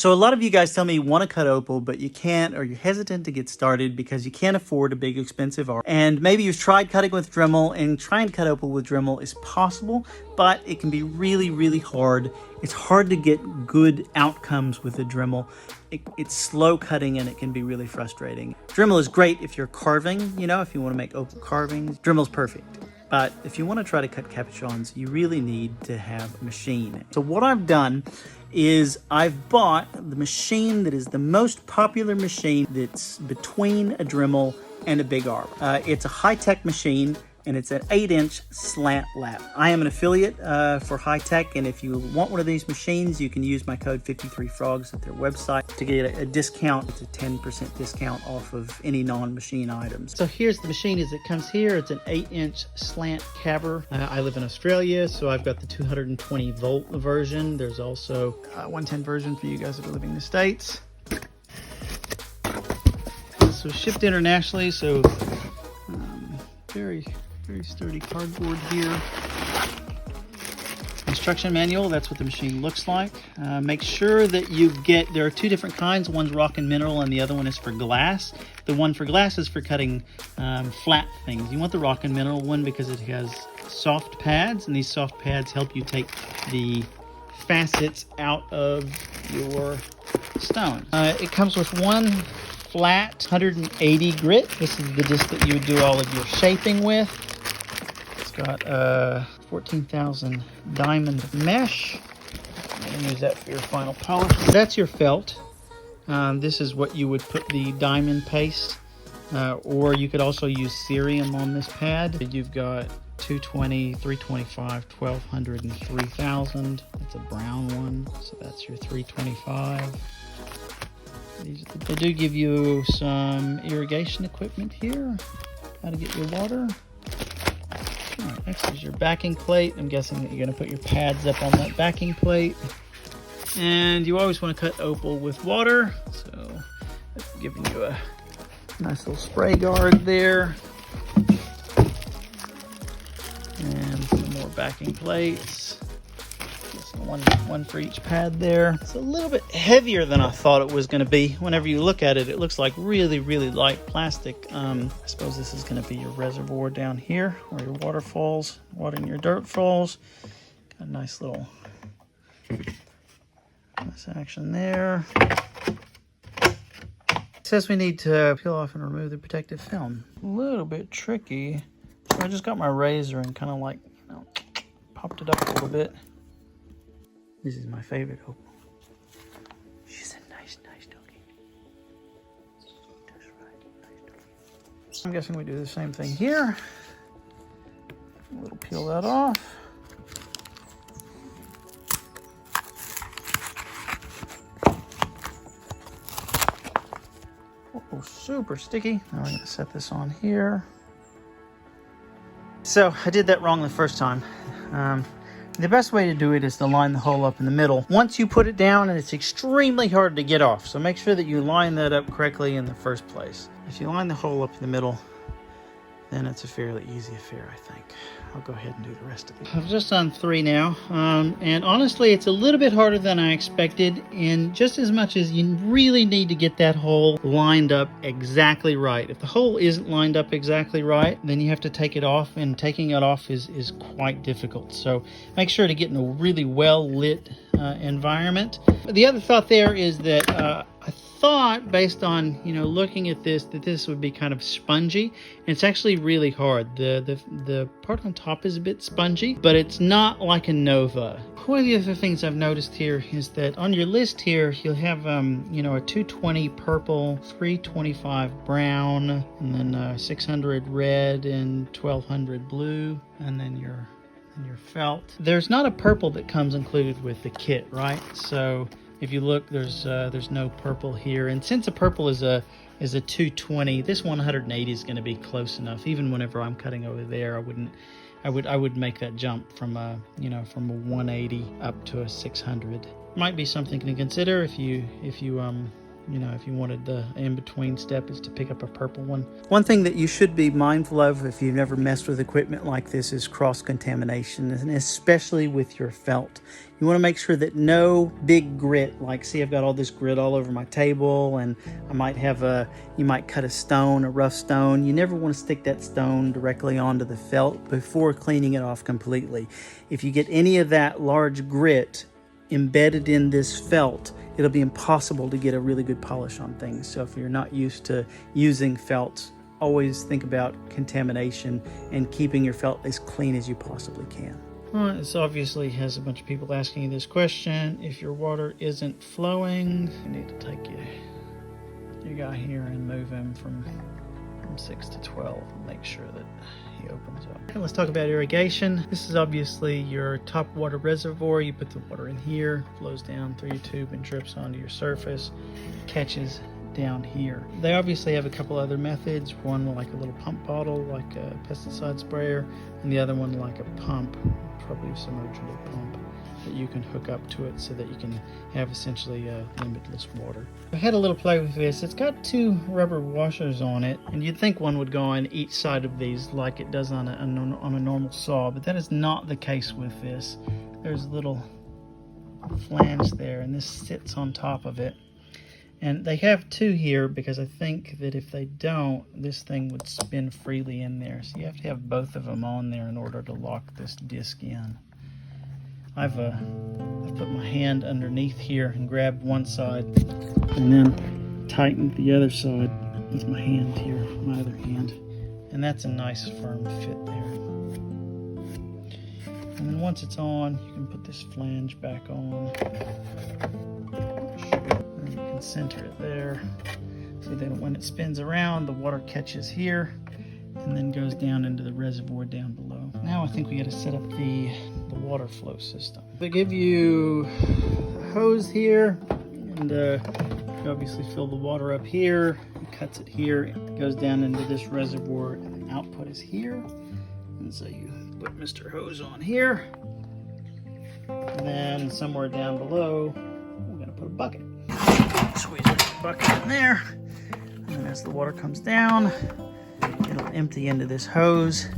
So a lot of you guys tell me you want to cut opal, but you can't, or you're hesitant to get started because you can't afford a big expensive arc. And maybe you've tried cutting with Dremel, and trying to cut opal with Dremel is possible, but it can be really, really hard. It's hard to get good outcomes with a Dremel. It's slow cutting and it can be really frustrating. Dremel is great if you're carving, you know, if you want to make opal carvings. Dremel's perfect. But if you want to try to cut capuchons, you really need to have a machine. So what I've done is I've bought the machine that is the most popular machine that's between a Dremel and a big arc. It's a high-tech machine, and it's an 8-inch slant lap. I am an affiliate for High Tech, and if you want one of these machines, you can use my code 53frogs at their website to get a discount. It's a 10% discount off of any non-machine items. So here's the machine as it comes here. It's an 8-inch slant caber. I live in Australia, so I've got the 220 volt version. There's also a 110 version for you guys that are living in the States. So shipped internationally, so very sturdy cardboard here. Instruction manual, that's what the machine looks like. Make sure that you get, there are two different kinds. One's rock and mineral and the other one is for glass. The one for glass is for cutting flat things. You want the rock and mineral one because it has soft pads, and these soft pads help you take the facets out of your stone. It comes with one flat 180 grit. This is the disc that you would do all of your shaping with. It's got 14,000 diamond mesh. You can use that for your final polish. That's your felt. This is what you would put the diamond paste, or you could also use cerium on this pad. You've got 220, 325, 1200, and 3000. It's a brown one, so that's your 325. They do give you some irrigation equipment here, how to get your water. All right, next is your backing plate. I'm guessing that you're going to put your pads up on that backing plate. And you always want to cut opal with water, so that's giving you a nice little spray guard there. And some more backing plates. One for each pad there. It's a little bit heavier than I thought it was going to be. Whenever you look at it, it looks like really, really light plastic. I suppose this is going to be your reservoir down here where your water falls, water in your dirt falls. Got a nice little action there. It says we need to peel off and remove the protective film. A little bit tricky. So I just got my razor and kind of like, you know, popped it up a little bit. This is my favorite opal. She's a nice doggy. That's right, nice doggy. I'm guessing we do the same thing here. A little peel that off. Oh, super sticky. Now we're gonna set this on here. So I did that wrong the first time. The best way to do it is to line the hole up in the middle. Once you put it down, and it's extremely hard to get off, so make sure that you line that up correctly in the first place. If you line the hole up in the middle, then it's a fairly easy affair, I think. I'll go ahead and do the rest of it. I've just done 3 now, and honestly, it's a little bit harder than I expected, and just as much as you really need to get that hole lined up exactly right. If the hole isn't lined up exactly right, then you have to take it off, and taking it off is quite difficult. So make sure to get in a really well-lit environment. The other thought there is that I thought, based on, you know, looking at this, that this would be kind of spongy, and it's actually really hard. The part on top is a bit spongy, but it's not like a Nova. One of the other things I've noticed here is that on your list here, you'll have, you know, a 220 purple, 325 brown, and then 600 red, and 1200 blue, and then your felt. There's not a purple that comes included with the kit, right? So if you look, there's no purple here, and since a purple is a 220, this 180 is going to be close enough. Even whenever I'm cutting over there, I would make that jump from a 180 up to a 600. Might be something to consider if you You know, if you wanted the in-between step is to pick up a purple one. One thing that you should be mindful of if you've never messed with equipment like this is cross-contamination, and especially with your felt. You want to make sure that no big grit, like see I've got all this grit all over my table, and I might have you might cut a stone, a rough stone. You never want to stick that stone directly onto the felt before cleaning it off completely. If you get any of that large grit embedded in this felt, it'll be impossible to get a really good polish on things. So if you're not used to using felts, always think about contamination and keeping your felt as clean as you possibly can. Well, this obviously has a bunch of people asking you this question. If your water isn't flowing, you need to take your guy here and move him from 6 to 12 and make sure that he opens up. And let's talk about irrigation. This is obviously your top water reservoir. You put the water in here, flows down through your tube and drips onto your surface, catches down here. They obviously have a couple other methods. One like a little pump bottle, like a pesticide sprayer, and the other one like a pump, probably a submergible pump, that you can hook up to it so that you can have essentially limitless water. I had a little play with this. It's got 2 rubber washers on it, and you'd think one would go on each side of these like it does on a normal saw, but that is not the case with this. There's a little flange there, and this sits on top of it. And they have 2 here because I think that if they don't, this thing would spin freely in there. So you have to have both of them on there in order to lock this disc in. I've put my hand underneath here and grabbed one side and then tightened the other side with my hand here, my other hand. And that's a nice firm fit there. And then once it's on, you can put this flange back on. And you can center it there. So then when it spins around, the water catches here and then goes down into the reservoir down below. Now I think we got to set up the water flow system. They give you a hose here, and you obviously fill the water up here. It cuts it here, it goes down into this reservoir, and the output is here. And so you put Mr. Hose on here, and then somewhere down below, we're going to put a bucket. Squeeze the bucket in there, and as the water comes down, it'll empty into this hose.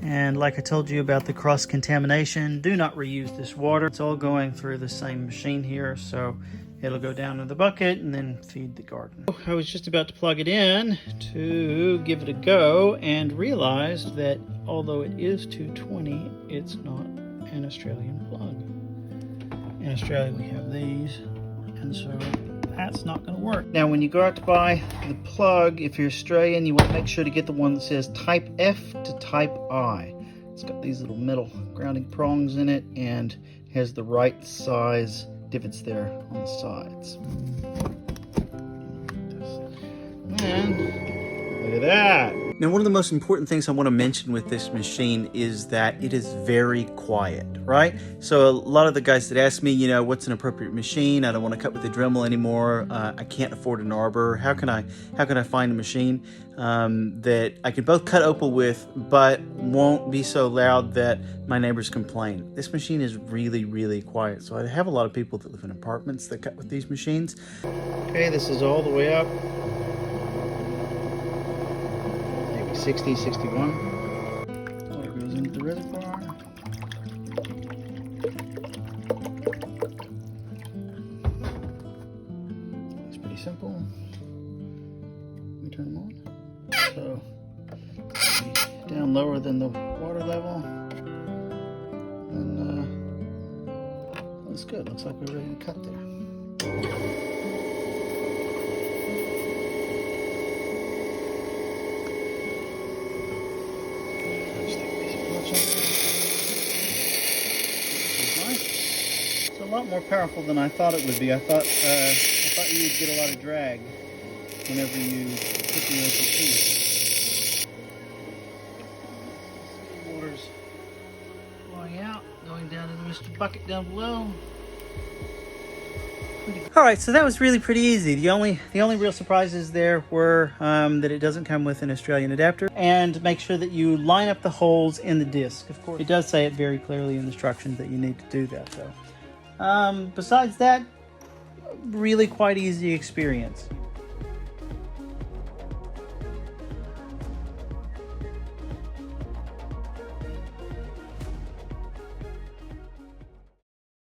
And like I told you about the cross-contamination, do not reuse this water. It's all going through the same machine here, so it'll go down in the bucket and then feed the garden. I was just about to plug it in to give it a go and realized that although it is 220, it's not an Australian plug. In Australia we have these, and so that's not going to work. Now when you go out to buy the plug, if you're Australian, you want to make sure to get the one that says type F to type I. It's got these little metal grounding prongs in it and has the right size divots there on the sides. And look at that. Now, one of the most important things I want to mention with this machine is that it is very quiet, right? So a lot of the guys that ask me, you know, what's an appropriate machine? I don't want to cut with the Dremel anymore. I can't afford an arbor. How can I find a machine that I can both cut opal with, but won't be so loud that my neighbors complain? This machine is really, really quiet. So I have a lot of people that live in apartments that cut with these machines. Okay, this is all the way up. 60, 61. Water goes into the reservoir. It's pretty simple. We turn them on. So, down lower than the water level. And that's good. Looks like we're ready to cut there. It's a lot more powerful than I thought it would be. I thought you would get a lot of drag whenever you put the opal to. Water's flowing out, going down into Mr. Bucket down below. Alright, so that was really pretty easy. The only real surprises there were that it doesn't come with an Australian adapter, and make sure that you line up the holes in the disc. Of course, it does say it very clearly in the instructions that you need to do that, though. Besides that, really quite easy experience.